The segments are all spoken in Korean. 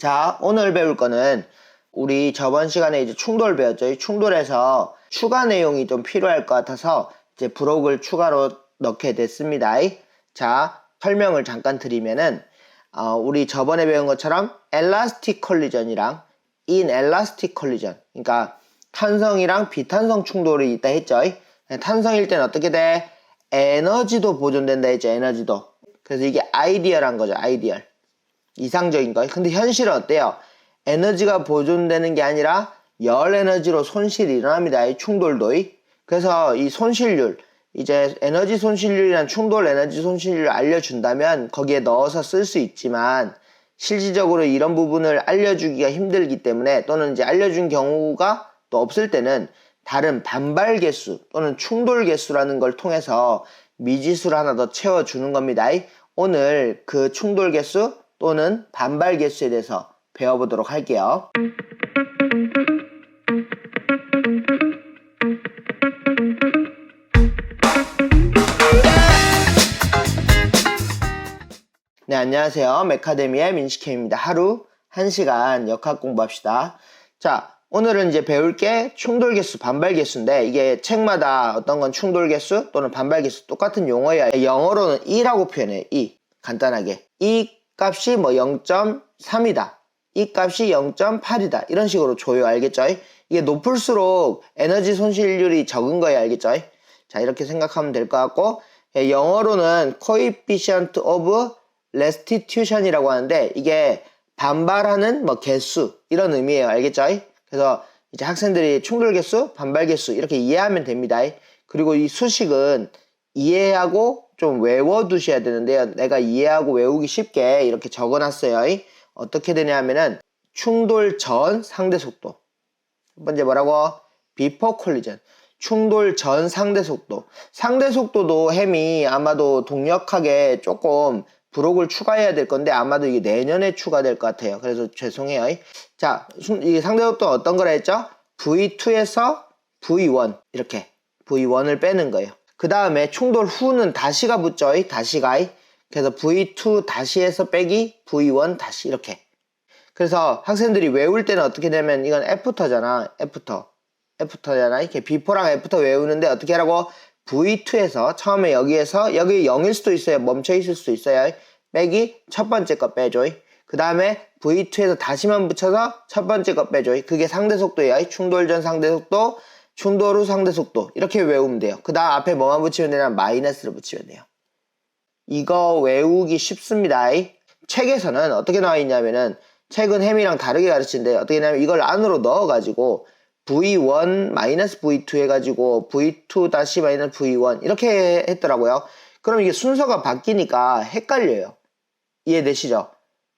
자, 오늘 배울 거는 우리 저번 시간에 이제 충돌 배웠죠. 이 충돌에서 추가 내용이 좀 필요할 것 같아서 이제 브록을 추가로 넣게 됐습니다. 자, 설명을 잠깐 드리면은 우리 저번에 배운 것처럼 엘라스틱 컬리전이랑 인엘라스틱 컬리전, 그러니까 탄성이랑 비탄성 충돌이 있다 했죠. 탄성일 때는 어떻게 돼? 에너지도 보존된다 했죠. 에너지도. 그래서 이게 아이디얼한 거죠. 아이디얼. 이상적인 거. 근데 현실은 어때요? 에너지가 보존되는 게 아니라 열 에너지로 손실이 일어납니다. 이 충돌도. 그래서 이 손실률, 이제 에너지 손실률이란 충돌 에너지 손실률을 알려준다면 거기에 넣어서 쓸 수 있지만 실질적으로 이런 부분을 알려주기가 힘들기 때문에, 또는 이제 알려준 경우가 또 없을 때는 다른 반발 개수 또는 충돌 개수라는 걸 통해서 미지수를 하나 더 채워주는 겁니다. 오늘 그 충돌 개수 또는 반발 개수에 대해서 배워보도록 할게요. 네, 안녕하세요. 메카데미의 민식혜입니다. 하루 1시간 역학 공부합시다. 자, 오늘은 이제 배울 게 충돌 개수, 반발 개수인데, 이게 책마다 어떤 건 충돌 개수 또는 반발 개수 똑같은 용어예요. 영어로는 E라고 표현해요. E. 간단하게. E 값이 뭐 0.3이다. 이 값이 0.8이다. 이런 식으로 줘요. 알겠죠? 이게 높을수록 에너지 손실률이 적은 거예요. 알겠죠? 자, 이렇게 생각하면 될 것 같고, 영어로는 coefficient of restitution이라고 하는데, 이게 반발하는 뭐 개수, 이런 의미예요. 알겠죠? 그래서 이제 학생들이 충돌 개수, 반발 개수 이렇게 이해하면 됩니다. 그리고 이 수식은 이해하고 좀 외워두셔야 되는데요. 내가 이해하고 외우기 쉽게 이렇게 적어놨어요. 어떻게 되냐면은 충돌 전 상대 속도. 첫 번째 뭐라고? before collision. 충돌 전 상대 속도. 상대 속도도 햄이 아마도 동력하게 조금 브록을 추가해야 될 건데 아마도 이게 내년에 추가될 것 같아요. 그래서 죄송해요. 자, 이 상대 속도 어떤 거라 했죠? V2에서 V1 이렇게 V1을 빼는 거예요. 그 다음에 충돌 후는 다시가 붙죠. 다시가. 그래서 V2 다시에서 빼기 V1 다시 이렇게. 그래서 학생들이 외울 때는 어떻게 되면 이건 애프터잖아. 애프터잖아. 이렇게 비포랑 애프터 외우는데 어떻게 하라고? V2에서 처음에 여기에서 여기 0일 수도 있어요. 멈춰 있을 수도 있어요. 빼기 첫 번째 거 빼줘. 그 다음에 V2에서 다시만 붙여서 첫 번째 거 빼줘. 그게 상대 속도예요. 충돌 전 상대 속도, 충돌 후 상대 속도. 이렇게 외우면 돼요. 그 다음 앞에 뭐만 붙이면 되냐? 마이너스를 붙이면 돼요. 이거 외우기 쉽습니다. 책에서는 어떻게 나와 있냐면은, 책은 햄이랑 다르게 가르치는데 어떻게 하냐면 이걸 안으로 넣어가지고 V1 마이너스 V2 해가지고 V2 다시 마이너스 V1 이렇게 했더라고요. 그럼 이게 순서가 바뀌니까 헷갈려요. 이해되시죠?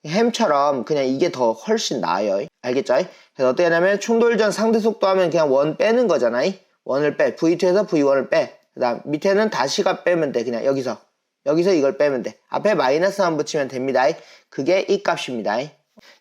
햄처럼 그냥 이게 더 훨씬 나아요. 알겠죠? 그래서 어떻게 하냐면 충돌 전 상대 속도 하면 그냥 원 빼는 거잖아. 원을 빼. V2에서 V1을 빼. 그 다음 밑에는 다시가 빼면 돼. 그냥 여기서 이걸 빼면 돼. 앞에 마이너스만 붙이면 됩니다. 그게 이 값입니다.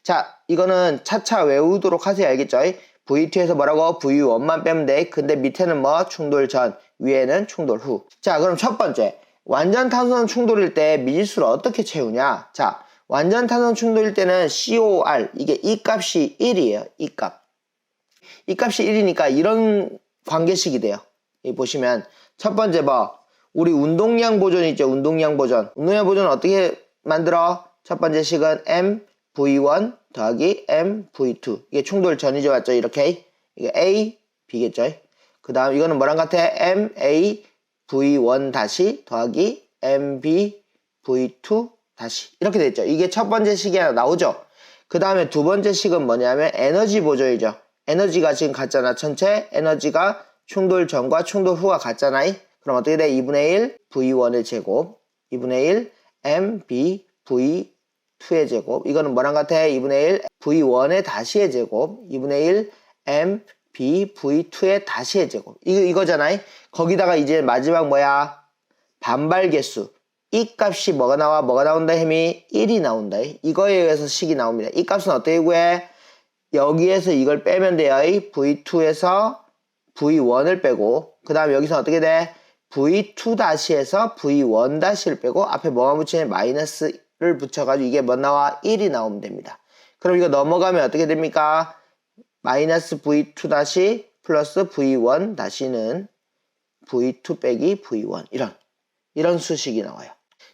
자, 이거는 차차 외우도록 하세요. 알겠죠? V2에서 뭐라고? V1만 빼면 돼. 근데 밑에는 뭐? 충돌 전, 위에는 충돌 후. 자, 그럼 첫 번째. 완전 탄성 충돌일 때 미지수를 어떻게 채우냐? 자, 완전 탄성 충돌일 때는 COR, 이게 이 값이 1이에요. 이 값. 이 값이 1이니까 이런 관계식이 돼요. 여기 보시면 첫 번째 뭐? 우리 운동량 보존 있죠? 운동량 보존. 운동량 보존은 어떻게 만들어? 첫 번째 식은 MV1 더하기 MV2. 이게 충돌 전이죠. 맞죠? 이렇게. 이게 A, B겠죠? 그 다음 이거는 뭐랑 같아? MAV1 다시 더하기 MBV2 다시. 이렇게 됐죠. 이게 첫 번째 식이 하나 나오죠. 그 다음에 두 번째 식은 뭐냐면 에너지 보존이죠. 에너지가 지금 같잖아. 전체 에너지가 충돌 전과 충돌 후가 같잖아. 그럼 어떻게 돼? 2분의 1 V1의 제곱, 2분의 1 MBV2의 제곱. 이거는 뭐랑 같아? 2분의 1 V1의 다시의 제곱, 2분의 1 MBV2의 다시의 제곱. 이거잖아. 거기다가 이제 마지막 뭐야? 반발 개수. 이 값이 뭐가 나온다? 햄이 1이 나온다. 이거에 의해서 식이 나옵니다. 이 값은 어떻게 구해? 여기에서 이걸 빼면 돼요. V2에서 V1을 빼고, 그 다음 여기서 어떻게 돼? V2 다시에서 V1 다시를 빼고 앞에 뭐만 붙이면 마이너스를 붙여가지고 이게 뭐 나와? 1이 나오면 됩니다. 그럼 이거 넘어가면 어떻게 됩니까? 마이너스 V2 다시 플러스 V1 다시는 V2 빼기 V1 이런 수식이 나와요.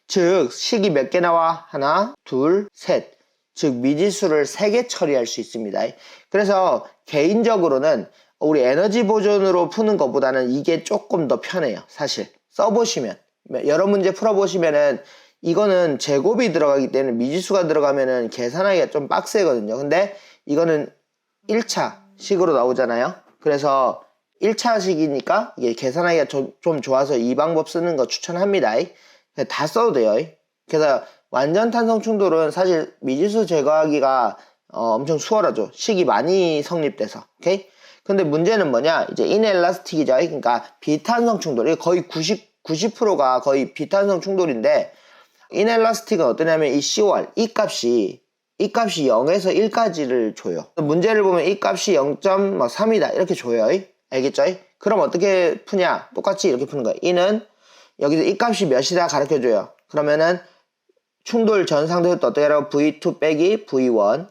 즉 식이 몇 개 나와? 하나, 둘, 셋. 즉 미지수를 3개 처리할 수 있습니다. 그래서 개인적으로는 우리 에너지 보존으로 푸는 것보다는 이게 조금 더 편해요. 사실 써보시면 여러 문제 풀어보시면은 이거는 제곱이 들어가기 때문에 미지수가 들어가면은 계산하기가 좀 빡세거든요. 근데 이거는 1차 식으로 나오잖아요. 그래서 1차 식이니까 이게 계산하기가 좀 좋아서 이 방법 쓰는 거 추천합니다. 다 써도 돼요. 그래서 완전 탄성 충돌은 사실 미지수 제거하기가 엄청 수월하죠. 식이 많이 성립돼서. 오케이? 근데 문제는 뭐냐? 이제 인엘라스틱이죠. 그러니까 비탄성 충돌. 이게 거의 90%가 거의 비탄성 충돌인데 인엘라스틱은 어떠냐면 이 COR, 이 값이 0에서 1까지를 줘요. 문제를 보면 이 값이 0.3이다 이렇게 줘요. 알겠죠? 그럼 어떻게 푸냐? 똑같이 이렇게 푸는 거예요. 이는 여기서 이 값이 몇이다 가르쳐줘요. 그러면은 충돌 전 상대 효도 어떻게 하라고? V2 빼기 V1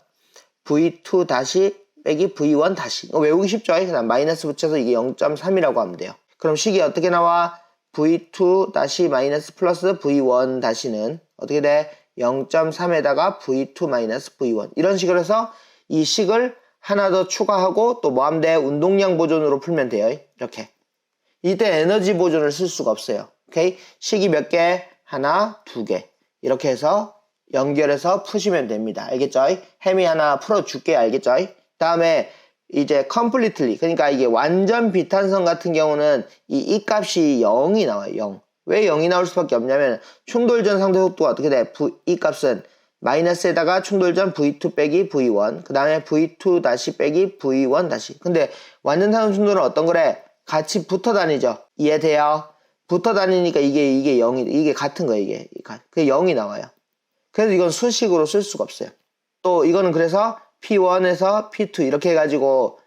V2 다시 빼기 V1 다시. 이거 외우기 쉽죠? 그냥 마이너스 붙여서 이게 0.3이라고 하면 돼요. 그럼 식이 어떻게 나와? V2 다시 마이너스 플러스 V1 다시는 어떻게 돼? 0.3에다가 V2 마이너스 V1 이런 식으로 해서 이 식을 하나 더 추가하고 또 뭐 하면 돼? 운동량 보존으로 풀면 돼요. 이렇게. 이때 에너지 보존을 쓸 수가 없어요. 오케이? 식이 몇 개? 하나, 두 개. 이렇게 해서 연결해서 푸시면 됩니다. 알겠죠? 햄이 하나 풀어줄게. 알겠죠? 다음에 이제 completely 그러니까 이게 완전 비탄성 같은 경우는 이 값이 0이 나와요. 0. 왜 0이 나올 수밖에 없냐면 충돌 전 상대 속도가 어떻게 돼? 이 값은 마이너스에다가 충돌 전 V2 빼기 V1 그 다음에 V2 다시 빼기 V1 다시. 근데 완전 탄성 충돌은 어떤 거래? 같이 붙어 다니죠. 이해돼요? 붙어 다니니까 이게 0이 이게 같은 거예요. 이게 그게 0이 나와요. 그래서 이건 수식으로 쓸 수가 없어요. 또 이거는 그래서 P1에서 P2 이렇게 해가지고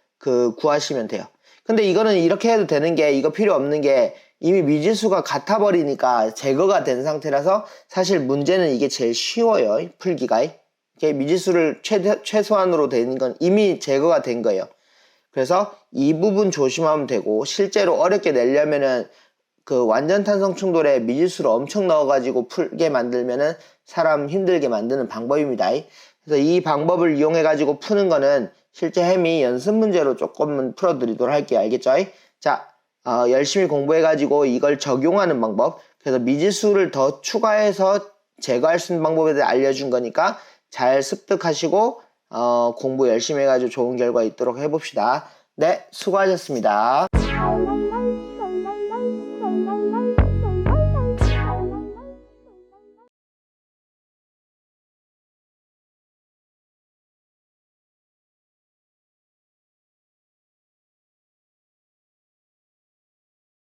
구하시면 돼요. 근데 이거는 이렇게 해도 되는 게 이거 필요 없는 게 이미 미지수가 같아 버리니까 제거가 된 상태라서 사실 문제는 이게 제일 쉬워요. 풀기가. 미지수를 최소한으로 되는 건 이미 제거가 된 거예요. 그래서 이 부분 조심하면 되고 실제로 어렵게 내려면은 완전 탄성 충돌에 미지수를 엄청 넣어가지고 풀게 만들면은 사람 힘들게 만드는 방법입니다. 그래서 이 방법을 이용해가지고 푸는 거는 실제 햄이 연습 문제로 조금은 풀어드리도록 할게요. 알겠죠? 자, 열심히 공부해가지고 이걸 적용하는 방법. 그래서 미지수를 더 추가해서 제거할 수 있는 방법에 대해 알려준 거니까 잘 습득하시고 공부 열심히 해가지고 좋은 결과 있도록 해봅시다. 네, 수고하셨습니다.